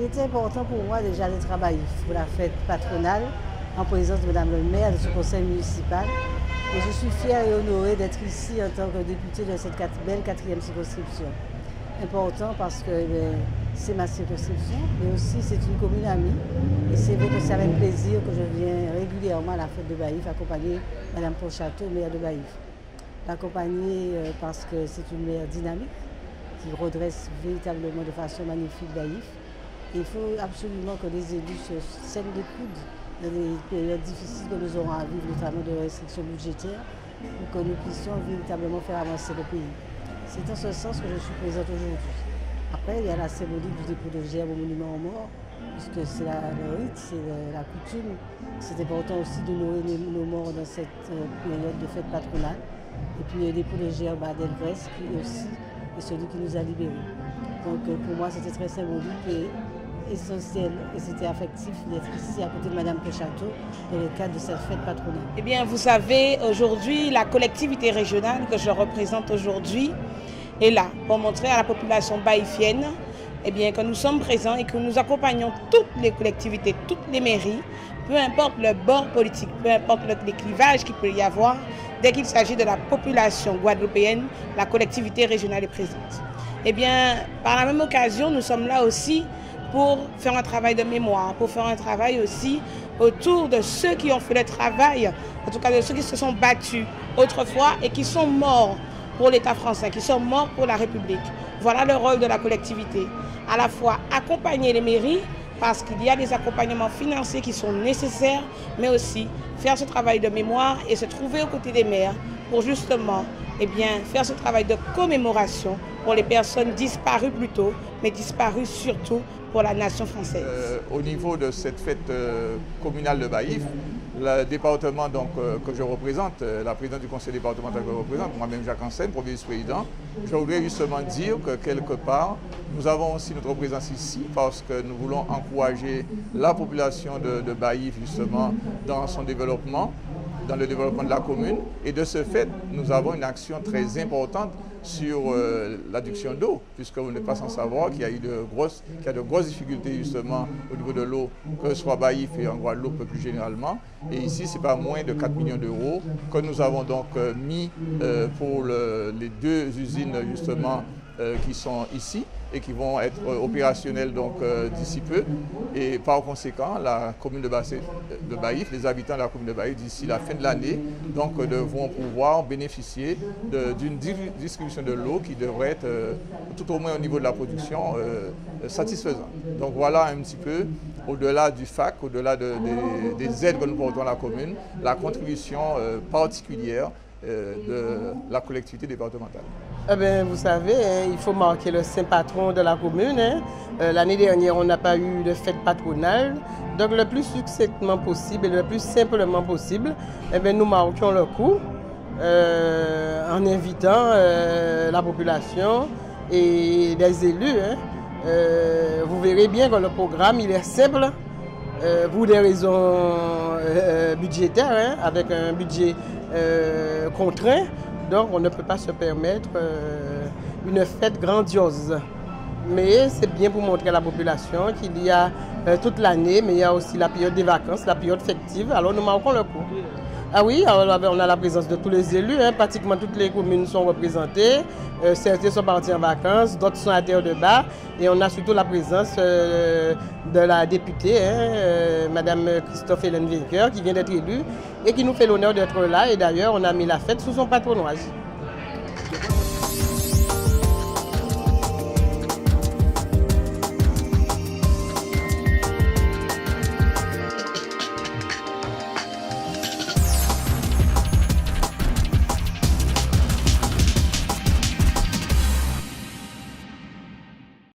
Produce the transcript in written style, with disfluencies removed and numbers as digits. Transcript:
était important pour moi déjà de travailler pour la fête patronale en présence de Mme le maire de ce conseil municipal. Et je suis fière et honorée d'être ici en tant que députée de cette belle 4e circonscription. Important parce que c'est ma circonscription, mais aussi c'est une commune amie. Et c'est vrai que c'est avec plaisir que je viens régulièrement à la fête de Baïf, accompagner Mme Pontchâteau, maire de Baïf. L'accompagner parce que c'est une maire dynamique qui redresse véritablement de façon magnifique Baïf. Il faut absolument que les élus se serrent les coudes dans les périodes difficiles que nous aurons à vivre, notamment de restrictions budgétaires, pour que nous puissions véritablement faire avancer le pays. C'est dans ce sens que je suis présente aujourd'hui. Après, il y a la symbolique du dépôt de gerbe au monument aux morts, puisque c'est le rite, c'est la coutume. C'est important aussi d'honorer nos morts dans cette période de fête patronale. Et puis le dépôt de gerbe à Delgrès, qui aussi est celui qui nous a libérés. Donc pour moi, c'était très symbolique et essentiel et c'était affectif d'être ici à côté de Mme Pontchâteau dans le cadre de cette fête patronale. Eh bien, vous savez, aujourd'hui, la collectivité régionale que je représente aujourd'hui est là pour montrer à la population baïfienne eh bien, que nous sommes présents et que nous accompagnons toutes les collectivités, toutes les mairies, peu importe le bord politique, peu importe les clivages qu'il peut y avoir, dès qu'il s'agit de la population guadeloupéenne, la collectivité régionale est présente. Eh bien, par la même occasion, nous sommes là aussi pour faire un travail de mémoire, pour faire un travail aussi autour de ceux qui ont fait le travail, en tout cas de ceux qui se sont battus autrefois et qui sont morts pour l'État français, qui sont morts pour la République. Voilà le rôle de la collectivité. À la fois accompagner les mairies, parce qu'il y a des accompagnements financiers qui sont nécessaires, mais aussi faire ce travail de mémoire et se trouver aux côtés des maires pour justement eh bien, faire ce travail de commémoration pour les personnes disparues plus tôt, mais disparues surtout pour la nation française. Au niveau de cette fête communale de Baïf, le département donc, que je représente, la présidente du conseil départemental que je représente, moi-même Jacques Anselme, premier vice-président, je voudrais justement dire que quelque part, nous avons aussi notre présence ici parce que nous voulons encourager la population de Baïf justement dans son développement, dans le développement de la commune. Et de ce fait, nous avons une action très importante sur l'adduction d'eau, puisque vous n'êtes pas sans savoir qu'il y a de grosses difficultés justement au niveau de l'eau, que ce soit Baïf et en Guadeloupe plus généralement. Et ici, ce n'est pas moins de 4 millions d'euros que nous avons donc mis pour les 2 usines justement qui sont ici et qui vont être opérationnelles d'ici peu. Et par conséquent, la commune de Baïf, les habitants de la commune de Baïf, d'ici la fin de l'année, devront pouvoir bénéficier d'une distribution de l'eau qui devrait être, tout au moins au niveau de la production, satisfaisante. Donc voilà un petit peu, au-delà du FAC, au-delà des aides que nous portons à la commune, la contribution particulière de la collectivité départementale. Eh bien, vous savez, il faut marquer le saint patron de la commune. L'année dernière, on n'a pas eu de fête patronale. Donc, le plus succinctement possible et le plus simplement possible, eh bien, nous marquons le coup en invitant la population et les élus. Vous verrez bien que le programme il est simple pour des raisons budgétaires, avec un budget contraint. Donc on ne peut pas se permettre une fête grandiose. Mais c'est bien pour montrer à la population qu'il y a toute l'année, mais il y a aussi la période des vacances, la période festive. Alors nous marquons le coup. Ah oui, alors on a la présence de tous les élus, pratiquement toutes les communes sont représentées. Certains sont partis en vacances, d'autres sont à terre de bas. Et on a surtout la présence de la députée, Madame Christophe Hélène Vainqueur, qui vient d'être élue et qui nous fait l'honneur d'être là. Et d'ailleurs, on a mis la fête sous son patronage.